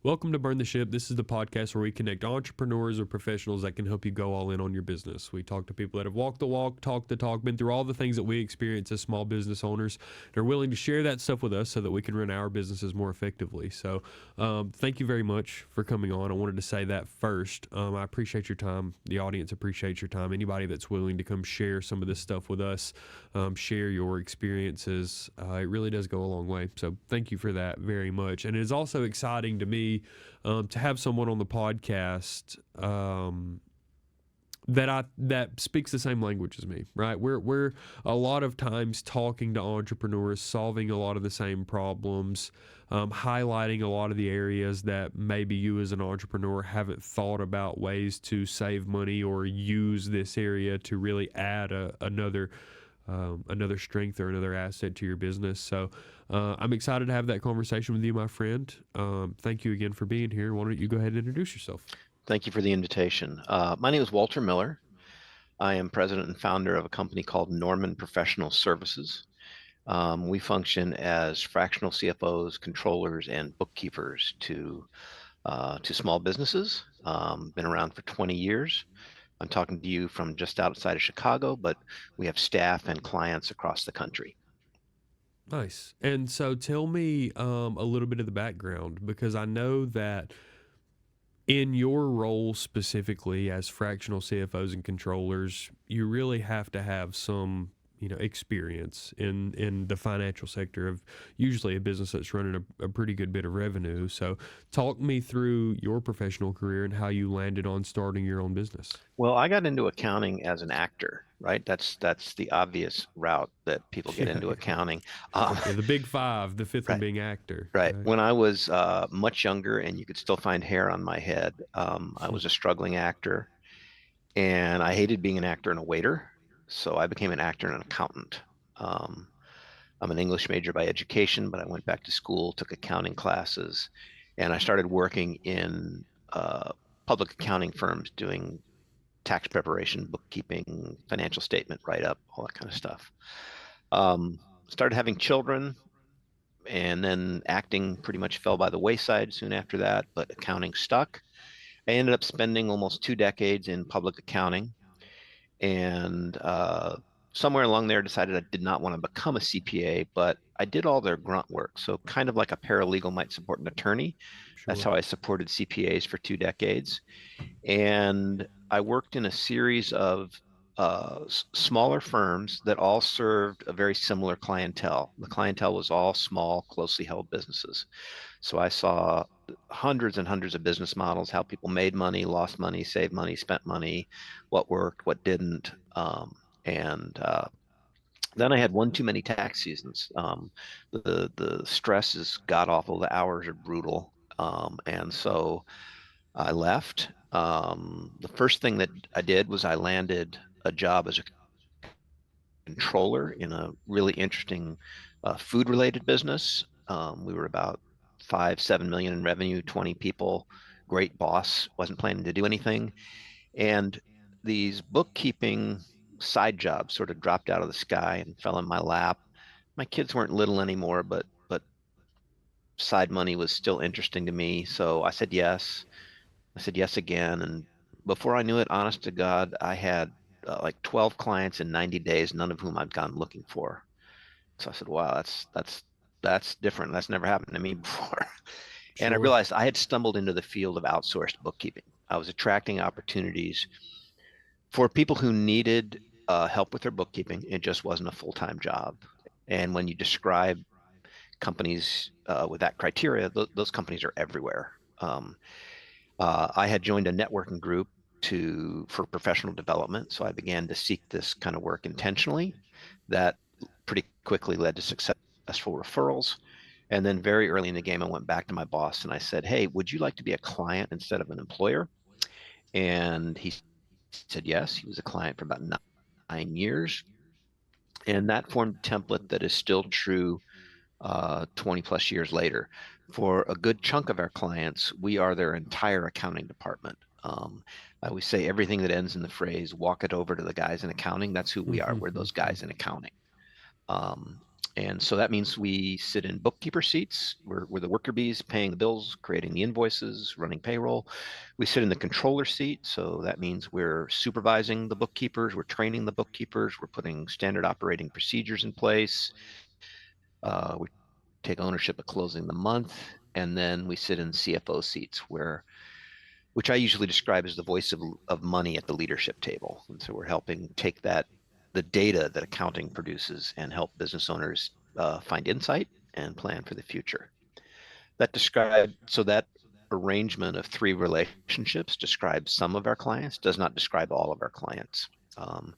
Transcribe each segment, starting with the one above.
Welcome to Burn the Ship. This is the podcast where we connect entrepreneurs or professionals that can help you go all in on your business. We talk to people that have walked the walk, talked the talk, been through all the things that we experience as small business owners, and are willing to share that stuff with us so that we can run our businesses more effectively. So thank you very much for coming on. I wanted to say that first. I appreciate your time. The audience appreciates your time. Anybody that's willing to come share some of this stuff with us, share your experiences, it really does go a long way. So thank you for that very much. And it is also exciting to me to have someone on the podcast that speaks the same language as me, right? We're a lot of times talking to entrepreneurs, solving a lot of the same problems, highlighting a lot of the areas that maybe you as an entrepreneur haven't thought about ways to save money or use this area to really add another strength or another asset to your business. So I'm excited to have that conversation with you, my friend. Thank you again for being here. Why don't you go ahead and introduce yourself? Thank you for the invitation. My name is Walter Miller. I am president and founder of a company called Norman Professional Services. We function as fractional CFOs, controllers, and bookkeepers to small businesses. Been around for 20 years. I'm talking to you from just outside of Chicago, but we have staff and clients across the country. Nice. And so tell me a little bit of the background, because I know that in your role specifically as fractional CFOs and controllers, you really have to have some experience in the financial sector of usually a business that's running a pretty good bit of revenue. So talk me through your professional career and how you landed on starting your own business. Well, I got into accounting as an actor, right? That's the obvious route that people get Yeah, into yeah. accounting. Um, Yeah, the big five, the fifth one right. being actor, Right. right? When I was much younger and you could still find hair on my head, I was a struggling actor and I hated being an actor and a waiter. So I became an actor and an accountant. Um, I'm an English major by education, but I went back to school, took accounting classes, and I started working in public accounting firms doing tax preparation, bookkeeping, financial statement write up, all that kind of stuff. Started having children, and then acting pretty much fell by the wayside soon after that, but accounting stuck. I ended up spending almost 2 decades in public accounting, and somewhere along there decided I did not want to become a CPA, but I did all their grunt work. So kind of like a paralegal might support an attorney. That's Sure. how I supported CPAs for 2 decades. And I worked in a series of smaller firms that all served a very similar clientele. The clientele was all small, closely held businesses. So I saw hundreds and hundreds of business models, how people made money, lost money, saved money, spent money, what worked, what didn't. And then I had one too many tax seasons. The stress is god awful. The hours are brutal. And so I left. The first thing that I did was I landed a job as a controller in a really interesting food related business. We were about 5, 7 million in revenue, 20 people, great boss, wasn't planning to do anything. And these bookkeeping side jobs sort of dropped out of the sky and fell in my lap. My kids weren't little anymore, but side money was still interesting to me. So I said yes. I said yes again. And before I knew it, honest to God, I had like 12 clients in 90 days, none of whom I'd gone looking for. So I said, wow, that's different. That's never happened to me before. And I Sure. realized I had stumbled into the field of outsourced bookkeeping. I was attracting opportunities for people who needed help with their bookkeeping. It just wasn't a full-time job. And when you describe companies with that criteria, those companies are everywhere. I had joined a networking group for professional development, so I began to seek this kind of work intentionally. That pretty quickly led to successful referrals. And then very early in the game, I went back to my boss and I said, "Hey, would you like to be a client instead of an employer?" And he said yes. He was a client for about 9 years, and that formed a template that is still true 20 plus years later. For a good chunk of our clients, we are their entire accounting department. I always say everything that ends in the phrase "walk it over to the guys in accounting." That's who we are. We're those guys in accounting. Um, And so that means we sit in bookkeeper seats. We're the worker bees paying the bills, creating the invoices, running payroll. We sit in the controller seat. So that means we're supervising the bookkeepers, we're training the bookkeepers, we're putting standard operating procedures in place. We take ownership of closing the month. And then we sit in CFO seats which I usually describe as the voice of money at the leadership table. And so we're helping take the data that accounting produces and help business owners find insight and plan for the future. That arrangement of three relationships describes some of our clients, does not describe all of our clients. Um,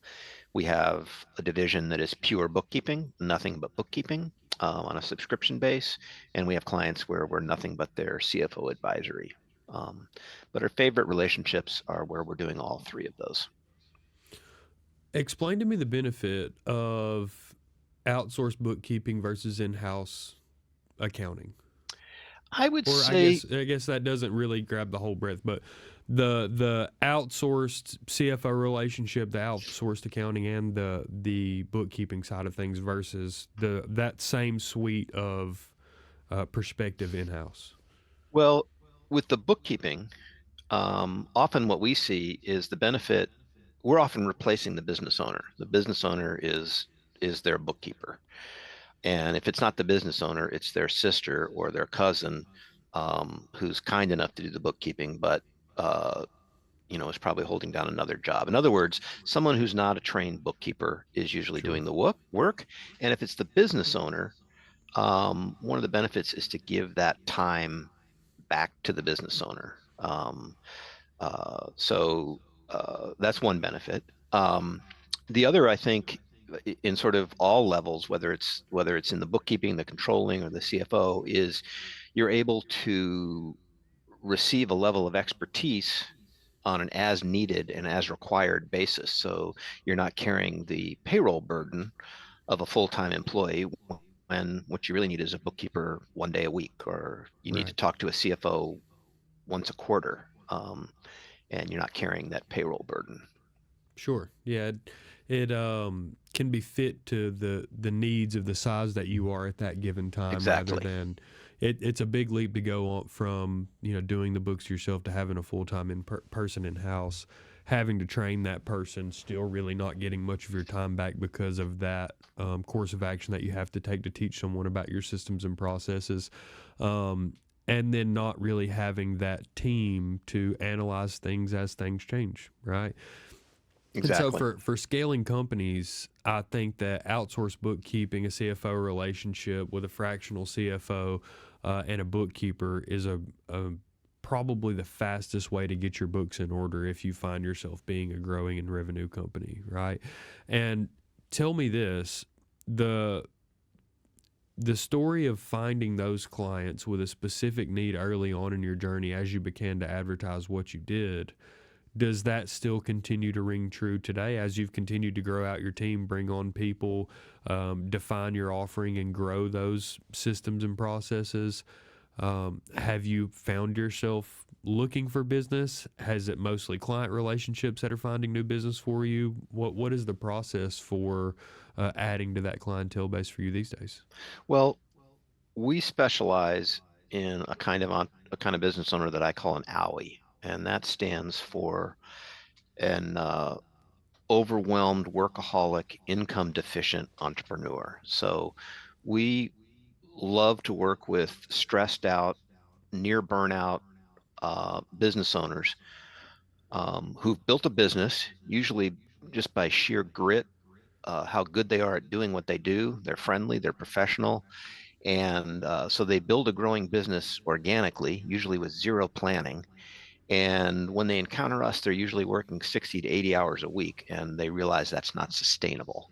we have a division that is pure bookkeeping, nothing but bookkeeping on a subscription base. And we have clients where we're nothing but their CFO advisory. Um, but our favorite relationships are where we're doing all three of those. Explain to me the benefit of outsourced bookkeeping versus in-house accounting. I would Or say, I guess that doesn't really grab the whole breadth, but the outsourced CFO relationship, the outsourced accounting, and the bookkeeping side of things versus the that same suite of perspective in house. well, with the bookkeeping, often what we see is the benefit. We're often replacing the business owner. The business owner is their bookkeeper. And if it's not the business owner, it's their sister or their cousin who's kind enough to do the bookkeeping, but uh, is probably holding down another job. In other words, someone who's not a trained bookkeeper is usually Sure. doing the work. And if it's the business owner, one of the benefits is to give that time back to the business owner. So that's one benefit. The other, I think, in sort of all levels, whether it's in the bookkeeping, the controlling, or the CFO, is you're able to receive a level of expertise on an as needed and as required basis. So you're not carrying the payroll burden of a full-time employee when what you really need is a bookkeeper 1 day a week, or you need to Right. talk to a CFO once a quarter, and you're not carrying that payroll burden. Sure. Yeah. It can be fit to the needs of the size that you are at that given time, rather Exactly. than it's a big leap to go on from doing the books yourself to having a full time person in house, having to train that person, still really not getting much of your time back because of that course of action that you have to take to teach someone about your systems and processes. Um, and then not really having that team to analyze things as things change, right? And so Exactly. for scaling companies, I think that outsourced bookkeeping, a CFO relationship with a fractional CFO and a bookkeeper is a probably the fastest way to get your books in order if you find yourself being a growing and revenue company, right? And tell me this, the the story of finding those clients with a specific need early on in your journey as you began to advertise what you did, does that still continue to ring true today as you've continued to grow out your team, bring on people, define your offering, and grow those systems and processes? Have you found yourself looking for business? Has it mostly client relationships that are finding new business for you? What is the process for adding to that clientele base for you these days? Well, we specialize in a kind of business owner that I call an OWI, and that stands for an overwhelmed workaholic income deficient entrepreneur. So we love to work with stressed out, near burnout business owners who've built a business, usually just by sheer grit, how good they are at doing what they do. They're friendly, they're professional. And so they build a growing business organically, usually with zero planning. And when they encounter us, they're usually working 60 to 80 hours a week, and they realize that's not sustainable.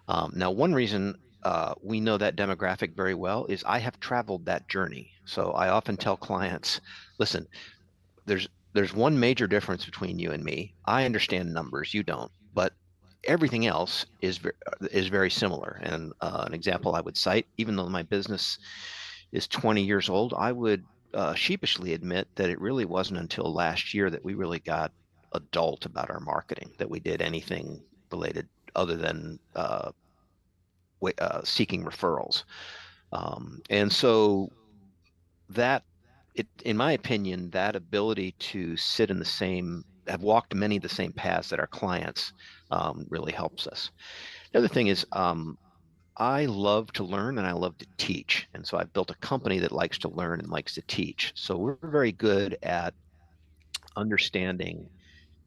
Now, one reason we know that demographic very well is I have traveled that journey. So I often tell clients, listen, there's one major difference between you and me. I understand numbers, you don't, but everything else is very similar. And an example I would cite, even though my business is 20 years old, I would sheepishly admit that it really wasn't until last year that we really got adult about our marketing, that we did anything related other than seeking referrals. And so that in my opinion, that ability to sit in the same, have walked many of the same paths that our clients, really helps us. The other thing is, I love to learn and I love to teach. And so I've built a company that likes to learn and likes to teach. So we're very good at understanding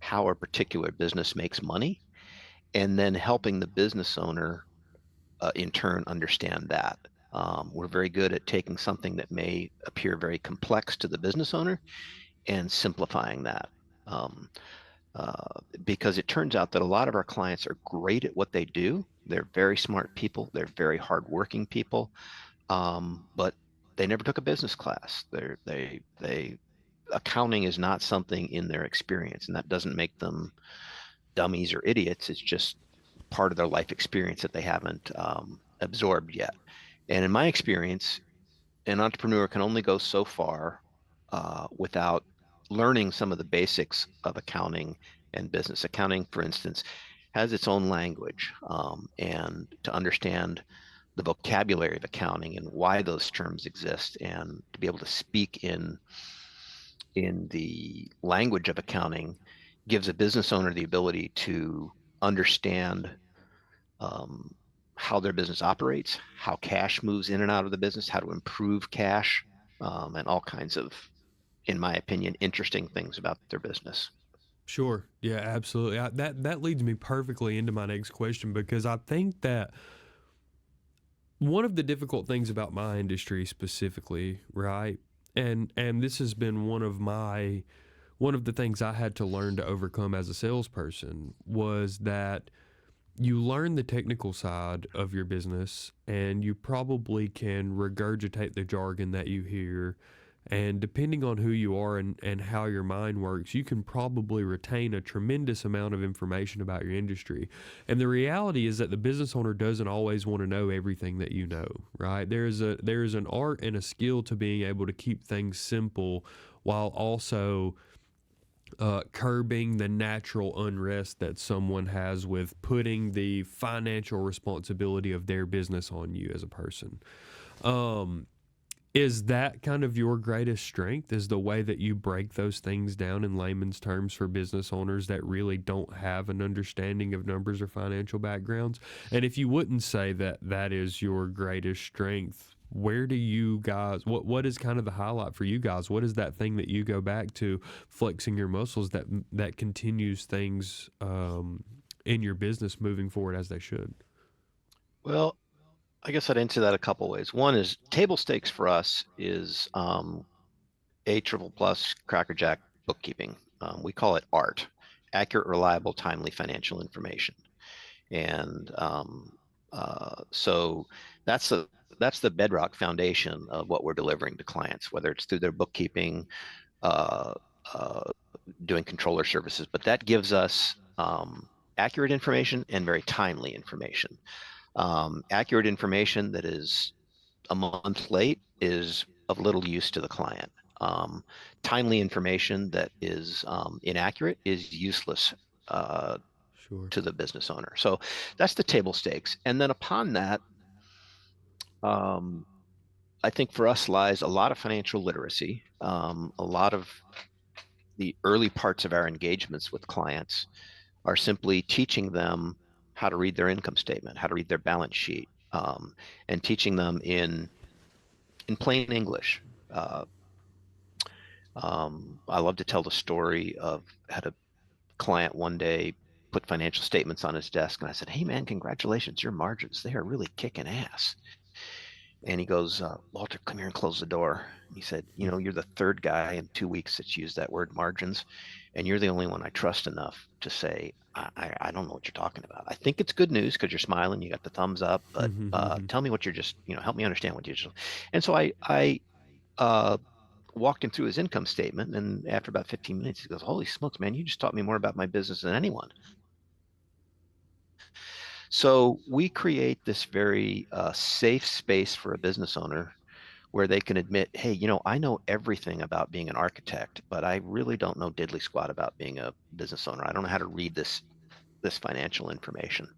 how a particular business makes money and then helping the business owner, in turn, understand that. We're very good at taking something that may appear very complex to the business owner and simplifying that. Um, because it turns out that a lot of our clients are great at what they do. They're very smart people. They're very hardworking people, but they never took a business class. They accounting is not something in their experience, and that doesn't make them dummies or idiots. It's just part of their life experience that they haven't, absorbed yet. And in my experience, an entrepreneur can only go so far, without learning some of the basics of accounting and business. Accounting, for instance, has its own language, and to understand the vocabulary of accounting and why those terms exist, and to be able to speak in the language of accounting gives a business owner the ability to understand, um, how their business operates, how cash moves in and out of the business, how to improve cash, and all kinds of, in my opinion, interesting things about their business. Sure. Yeah, absolutely. That leads me perfectly into my next question because I think that one of the difficult things about my industry specifically, right? And this has been one of the things I had to learn to overcome as a salesperson was that you learn the technical side of your business and you probably can regurgitate the jargon that you hear. And depending on who you are and how your mind works, you can probably retain a tremendous amount of information about your industry. And the reality is that the business owner doesn't always want to know everything that you know, right? There is an art and a skill to being able to keep things simple while also curbing the natural unrest that someone has with putting the financial responsibility of their business on you as a person. Um, is that kind of your greatest strength? Is the way that you break those things down in layman's terms for business owners that really don't have an understanding of numbers or financial backgrounds? And if you wouldn't say that that is your greatest strength, where do you guys what is kind of the highlight for you guys? What is that thing that you go back to flexing your muscles that continues things in your business moving forward as they should? Well, I guess I'd answer that a couple ways. One is table stakes for us is, A triple plus crackerjack bookkeeping. We call it ART, accurate, reliable, timely financial information. And, so that's the that's the bedrock foundation of what we're delivering to clients, whether it's through their bookkeeping, uh, uh, doing controller services. But that gives us, accurate information and very timely information. Accurate information that is a month late is of little use to the client. Um, Timely information that is, inaccurate is useless, uh, Sure. to the business owner. So that's the table stakes. And then upon that, um, I think for us lies a lot of financial literacy. A lot of the early parts of our engagements with clients are simply teaching them how to read their income statement, how to read their balance sheet, and teaching them in plain English. Uh, I love to tell the story of had a client one day put financial statements on his desk, and I said, "Hey man, congratulations, your margins, they are really kicking ass." And he goes, "Walter, come here and close the door." He said, "You're the third guy in 2 weeks that's used that word margins, and you're the only one I trust enough to say, I don't know what you're talking about. I think it's good news because you're smiling, you got the thumbs up, but tell me what you're just, help me understand what you just." And so I uh, walked him through his income statement, and after about 15 minutes, he goes, "Holy smokes, man, you just taught me more about my business than anyone." So we create this very, safe space for a business owner where they can admit, "Hey, I know everything about being an architect, but I really don't know diddly squat about being a business owner. I don't know how to read this financial information."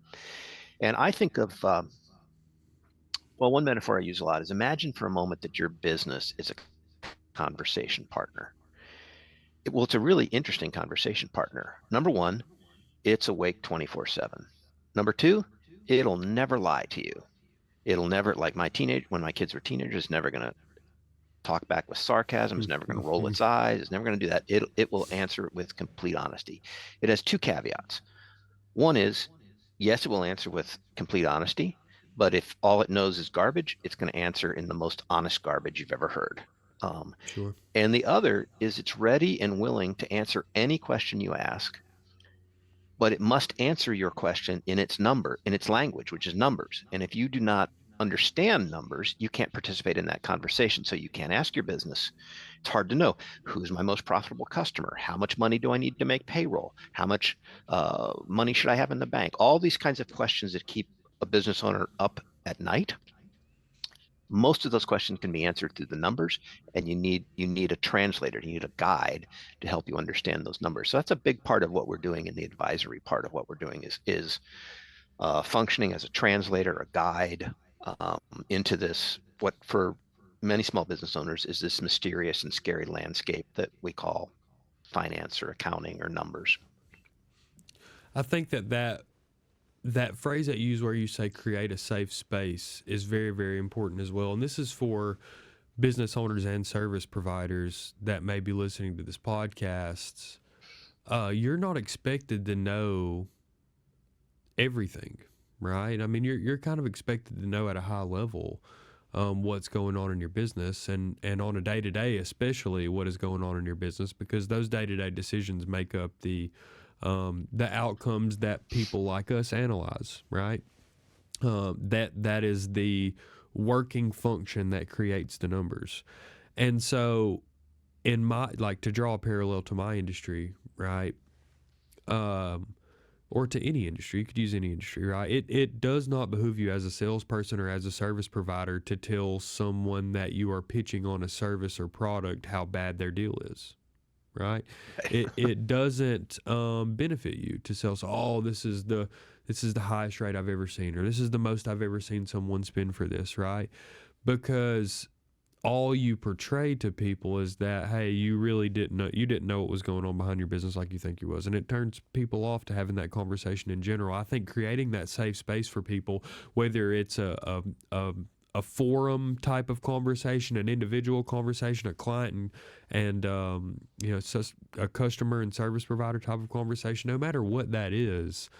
And I think of, Well, one metaphor I use a lot is imagine for a moment that your business is a conversation partner. Well, it's a really interesting conversation partner. Number one, it's awake 24/7. Number two, it'll never lie to you. It'll never, like when my kids were teenagers, never going to talk back with sarcasm. It's never going to roll its eyes. It's never going to do that. It will answer with complete honesty. It has two caveats. One is, yes, it will answer with complete honesty, but if all it knows is garbage, it's going to answer in the most honest garbage you've ever heard. Um, Sure. and the other is it's ready and willing to answer any question you ask, but it must answer your question in its language, which is numbers. And if you do not understand numbers, you can't participate in that conversation. So you can't ask your business. It's hard to know who's my most profitable customer. How much money do I need to make payroll? How much money should I have in the bank? All these kinds of questions that keep a business owner up at night. Most of those questions can be answered through the numbers, and you need a translator, you need a guide to help you understand those numbers. So that's a big part of what we're doing in the advisory part of what we're doing is functioning as a translator, a guide um, into this, what for many small business owners is this mysterious and scary landscape that we call finance or accounting or numbers. I think that phrase that you use where you say create a safe space is very, very important as well. And this is for business owners and service providers that may be listening to this podcast. You're not expected to know everything, right? I mean, you're kind of expected to know at a high level what's going on in your business, and on a day to day, especially what is going on in your business, because those day to day decisions make up the outcomes that people like us analyze, right? That is the working function that creates the numbers, and so in my, like, to draw a parallel to my industry, right? Um, or to any industry. You could use any industry, right? It does not behoove you as a salesperson or as a service provider to tell someone that you are pitching on a service or product how bad their deal is, right? It doesn't benefit you to sell. So, oh, this is the highest rate I've ever seen, or this is the most I've ever seen someone spend for this, right? Because all you portray to people is that, hey, you didn't know what was going on behind your business like you think you was, and it turns people off to having that conversation in general. I think creating that safe space for people, whether it's a forum type of conversation, an individual conversation, a client and a customer and service provider type of conversation, no matter what that is,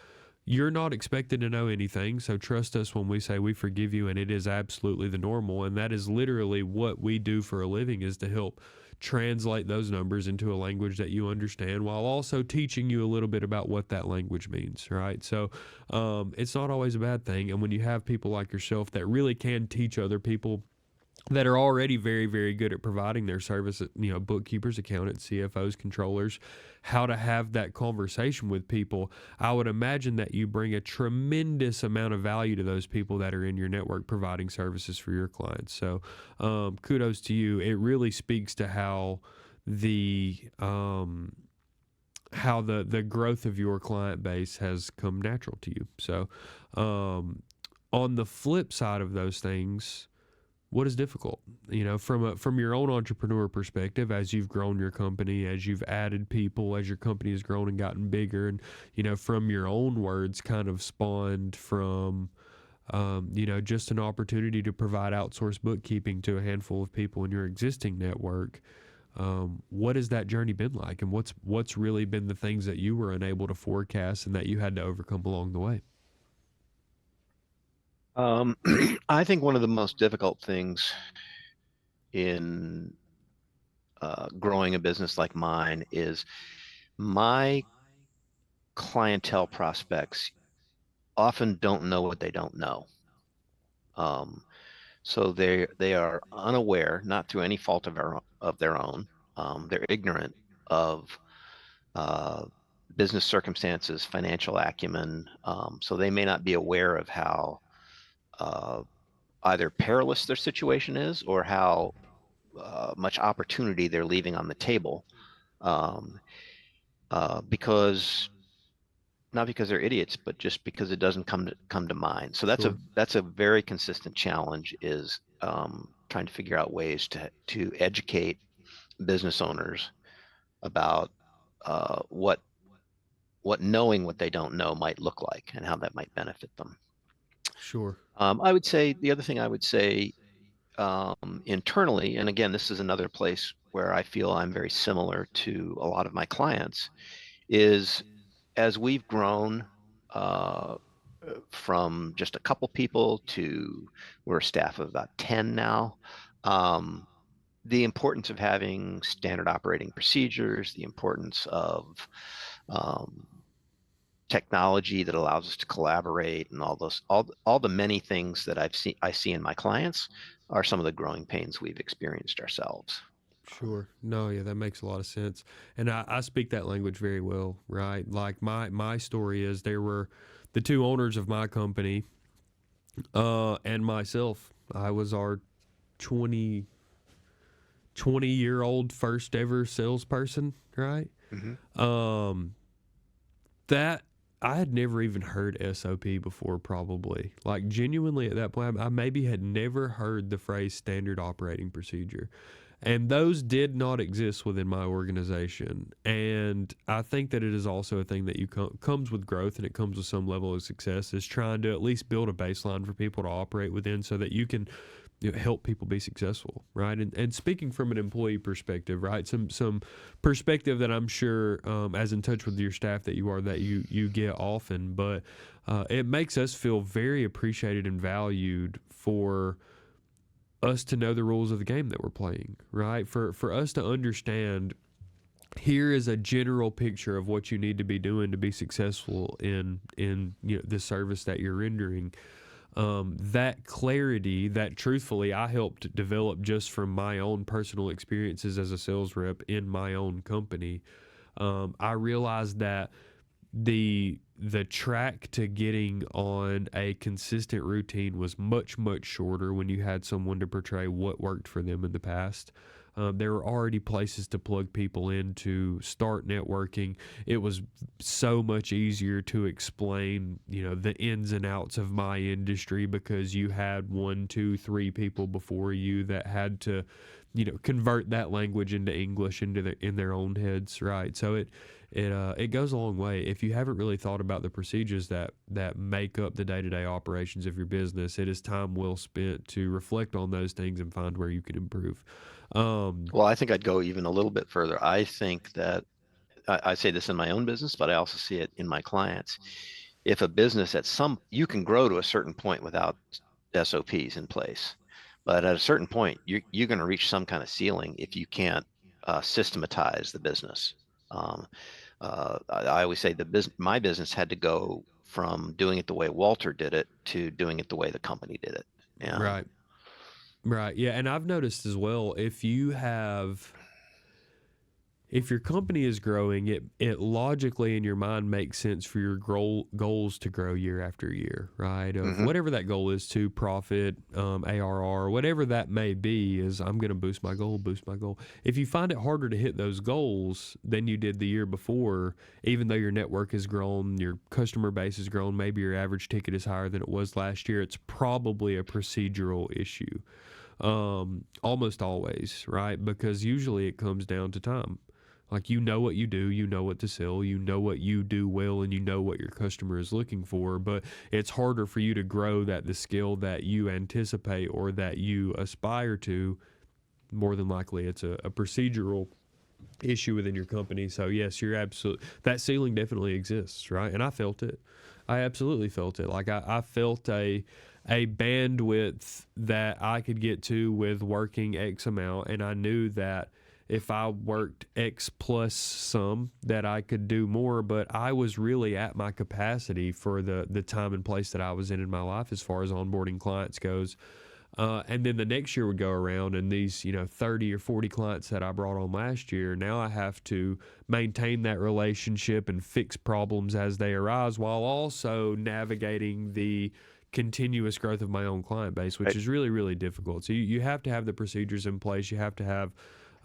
you're not expected to know anything, so trust us when we say we forgive you, and it is absolutely the normal. And that is literally what we do for a living, is to help translate those numbers into a language that you understand, while also teaching you a little bit about what that language means, right? So it's not always a bad thing. And when you have people like yourself that really can teach other people that are already very, very good at providing their service, bookkeepers, accountants, CFOs, controllers, how to have that conversation with people, I would imagine that you bring a tremendous amount of value to those people that are in your network providing services for your clients. So kudos to you. It really speaks to how the growth of your client base has come natural to you. So on the flip side of those things, what is difficult, from your own entrepreneur perspective, as you've grown your company, as you've added people, as your company has grown and gotten bigger, and from your own words, kind of spawned from just an opportunity to provide outsourced bookkeeping to a handful of people in your existing network. What has that journey been like, and what's really been the things that you were unable to forecast and that you had to overcome along the way? Um, I think one of the most difficult things in growing a business like mine is my clientele prospects often don't know what they don't know. Um, so they are unaware, not through any fault of their own. They're ignorant of uh, business circumstances, financial acumen. So they may not be aware of how uh, either perilous their situation is, or how much opportunity they're leaving on the table. Because not because they're idiots, but just because it doesn't come to mind. So Sure. that's a very consistent challenge, is trying to figure out ways to educate business owners about what knowing what they don't know might look like and how that might benefit them. Sure. I would say the other thing I would say internally, and again, this is another place where I feel I'm very similar to a lot of my clients, is as we've grown uh, from just a couple people to we're a staff of about 10 now. Um, the importance of having standard operating procedures, the importance of um, technology that allows us to collaborate, and all the many things that I see in my clients are some of the growing pains we've experienced ourselves. Sure. No, yeah, that makes a lot of sense. And I speak that language very well, right? Like my story is there were the two owners of my company, and myself. I was our 20 20 year old first ever salesperson, right? Hmm. Um, that I had never even heard SOP before, probably. Like, genuinely, at that point, I maybe had never heard the phrase standard operating procedure. And those did not exist within my organization. And I think that it is also a thing that comes with growth, and it comes with some level of success, is trying to at least build a baseline for people to operate within so that you can help people be successful, right? And speaking from an employee perspective, right? Some perspective that I'm sure, as in touch with your staff that you are, that you get often, but it makes us feel very appreciated and valued for us to know the rules of the game that we're playing, right? For us to understand, here is a general picture of what you need to be doing to be successful in the service that you're rendering. That clarity, that truthfully I helped develop just from my own personal experiences as a sales rep in my own company. I realized that the track to getting on a consistent routine was much shorter when you had someone to portray what worked for them in the past. There were already places to plug people in to start networking. It was so much easier to explain, the ins and outs of my industry, because you had one, two, three people before you that had to, convert that language into English in their own heads, right? So it goes a long way. If you haven't really thought about the procedures that make up the day-to-day operations of your business, it is time well spent to reflect on those things and find where you can improve. Well, I think I'd go even a little bit further. I think that I say this in my own business, but I also see it in my clients. If a business you can grow to a certain point without SOPs in place, but at a certain point, you're going to reach some kind of ceiling if you can't systematize the business. Um, I always say my business had to go from doing it the way Walter did it to doing it the way the company did it. And right, right, yeah, and I've noticed as well, if your company is growing, it logically in your mind makes sense for your goals to grow year after year, right? Of mhm. whatever that goal is, to profit, ARR, whatever that may be, is I'm going to boost my goal, boost my goal. If you find it harder to hit those goals than you did the year before, even though your network has grown, your customer base has grown, maybe your average ticket is higher than it was last year, it's probably a procedural issue. Almost always, right? Because usually it comes down to time. Like, you know what you do, you know what to sell, you know what you do well, and you know what your customer is looking for. But it's harder for you to grow the skill that you anticipate or that you aspire to. More than likely, it's a procedural issue within your company. So yes, you're absolutely, that ceiling definitely exists, right? And I felt it. I absolutely felt it. Like, I felt a bandwidth that I could get to with working X amount, and I knew that if I worked X plus some, that I could do more. But I was really at my capacity for the time and place that I was in my life as far as onboarding clients goes. And then the next year would go around, and these 30 or 40 clients that I brought on last year, now I have to maintain that relationship and fix problems as they arise, while also navigating the continuous growth of my own client base, which Right. is really difficult. So you have to have the procedures in place. You have to have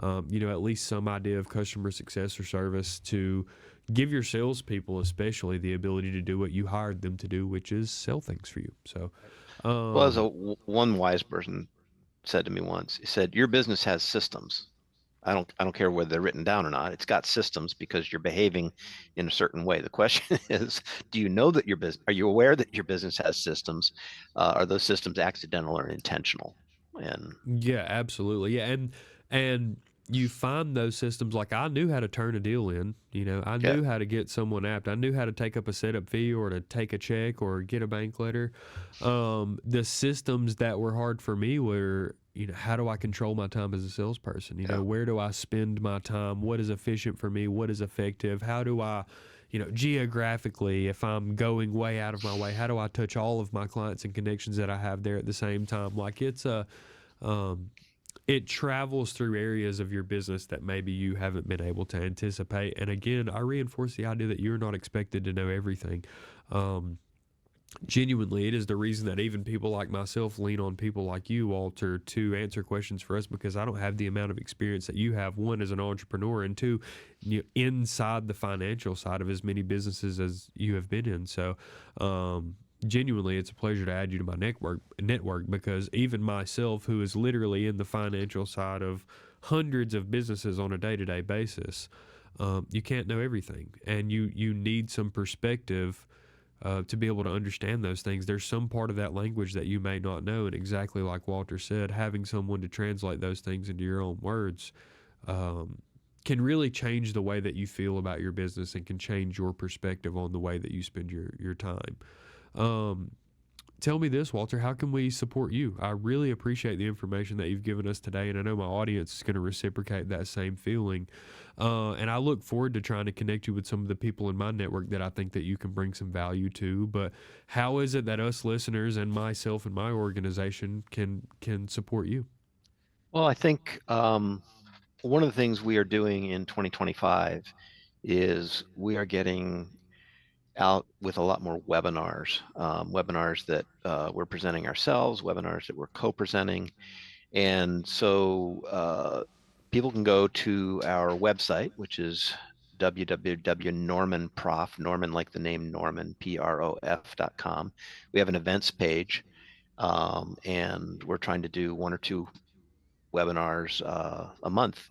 at least some idea of customer success or service to give your salespeople, especially, the ability to do what you hired them to do, which is sell things for you. So, Well, as um, one wise person said to me once, he said, "Your business has systems. I don't care whether they're written down or not. It's got systems because you're behaving in a certain way. The question is, do you know that your business, are you aware that your business has systems? Are those systems accidental or intentional?" And yeah, absolutely. Yeah, and you find those systems, like I knew how to turn a deal in. I okay, knew how to get someone apt. I knew how to take up a setup fee or to take a check or get a bank letter. The systems that were hard for me were, how do I control my time as a salesperson? yeah, Where do I spend my time? What is efficient for me? What is effective? How do I, geographically, if I'm going way out of my way, how do I touch all of my clients and connections that I have there at the same time? Like um, it travels through areas of your business that maybe you haven't been able to anticipate. And again, I reinforce the idea that you're not expected to know everything. Um, Genuinely, it is the reason that even people like myself lean on people like you, Walter, to answer questions for us, because I don't have the amount of experience that you have, one, as an entrepreneur, and two, inside the financial side of as many businesses as you have been in. So, genuinely, it's a pleasure to add you to my network, because even myself, who is literally in the financial side of hundreds of businesses on a day-to-day basis, you can't know everything, and you need some perspective to be able to understand those things. There's some part of that language that you may not know, and exactly like Walter said, having someone to translate those things into your own words um, can really change the way that you feel about your business and can change your perspective on the way that you spend your time. Um, Tell me this, Walter, how can we support you? I really appreciate the information that you've given us today, and I know my audience is going to reciprocate that same feeling. And I look forward to trying to connect you with some of the people in my network that I think that you can bring some value to. But how is it that us listeners and myself and my organization can support you? well, I think one of the things we are doing in 2025 is we are getting out with a lot more webinars, webinars that we're presenting ourselves, webinars that we're co-presenting. And so people can go to our website, which is www.normanprof, Norman like the name Norman, prof.com. We have an events page, and we're trying to do one or two webinars a month.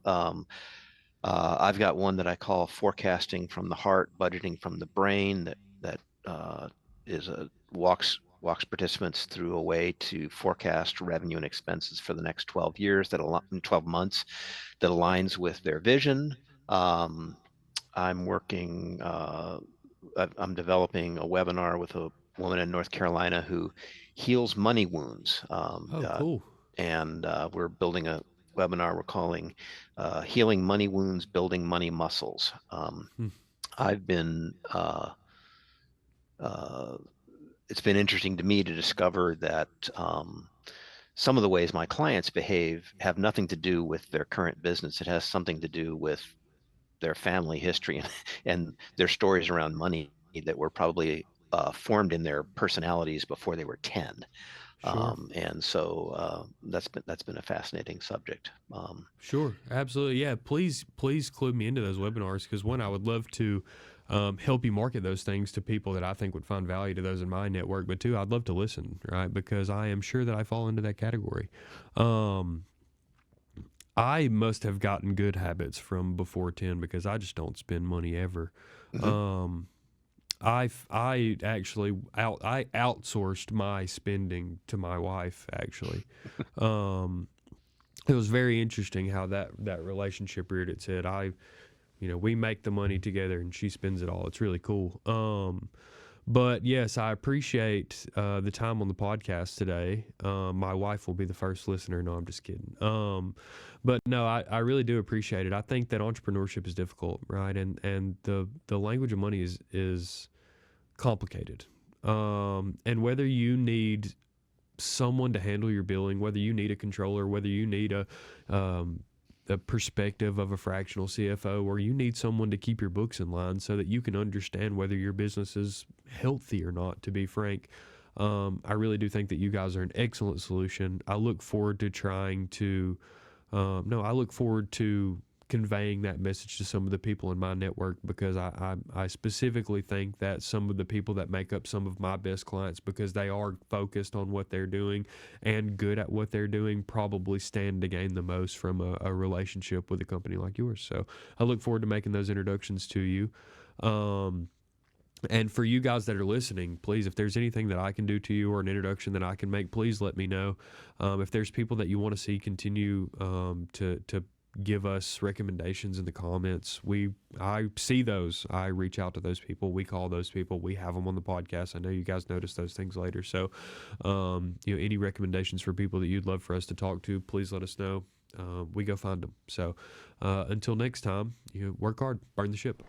I've got one that I call "Forecasting from the Heart, Budgeting from the Brain," that uh, is a walks participants through a way to forecast revenue and expenses for the next 12 years, 12 months, that aligns with their vision. Um, I'm working. I'm developing a webinar with a woman in North Carolina who heals money wounds. Oh, cool. And we're building a webinar we're calling Healing Money Wounds, Building Money Muscles. Hmm. I've been, uh, it's been interesting to me to discover that some of the ways my clients behave have nothing to do with their current business. It has something to do with their family history and their stories around money that were probably formed in their personalities before they were 10. Sure. And so that's been a fascinating subject. Sure, absolutely. Yeah, please clue me into those webinars, because one, I would love to help you market those things to people that I think would find value to those in my network. But two, I'd love to listen, right? Because I am sure that I fall into that category. Um, I must have gotten good habits from before 10, because I just don't spend money ever. Mhm. Um, I actually I outsourced my spending to my wife, actually. Um, it was very interesting how that relationship reared its head. We make the money together and she spends it all. It's really cool. But yes, I appreciate the time on the podcast today. My wife will be the first listener. No, I'm just kidding. But no, I really do appreciate it. I think that entrepreneurship is difficult, right? And the language of money is complicated. And whether you need someone to handle your billing, whether you need a controller, whether you need um, a perspective of a fractional CFO, or you need someone to keep your books in line so that you can understand whether your business is healthy or not, to be frank. I really do think that you guys are an excellent solution. I look forward to trying to No, I look forward to conveying that message to some of the people in my network, because I specifically think that some of the people that make up some of my best clients, because they are focused on what they're doing and good at what they're doing, probably stand to gain the most from a relationship with a company like yours. So I look forward to making those introductions to you. And for you guys that are listening, please, if there's anything that I can do to you or an introduction that I can make, please let me know. If there's people that you want to see continue to give us recommendations in the comments, I see those. I reach out to those people. We call those people. We have them on the podcast. I know you guys notice those things later. So, any recommendations for people that you'd love for us to talk to, please let us know. We go find them. So, until next time, work hard, burn the ship.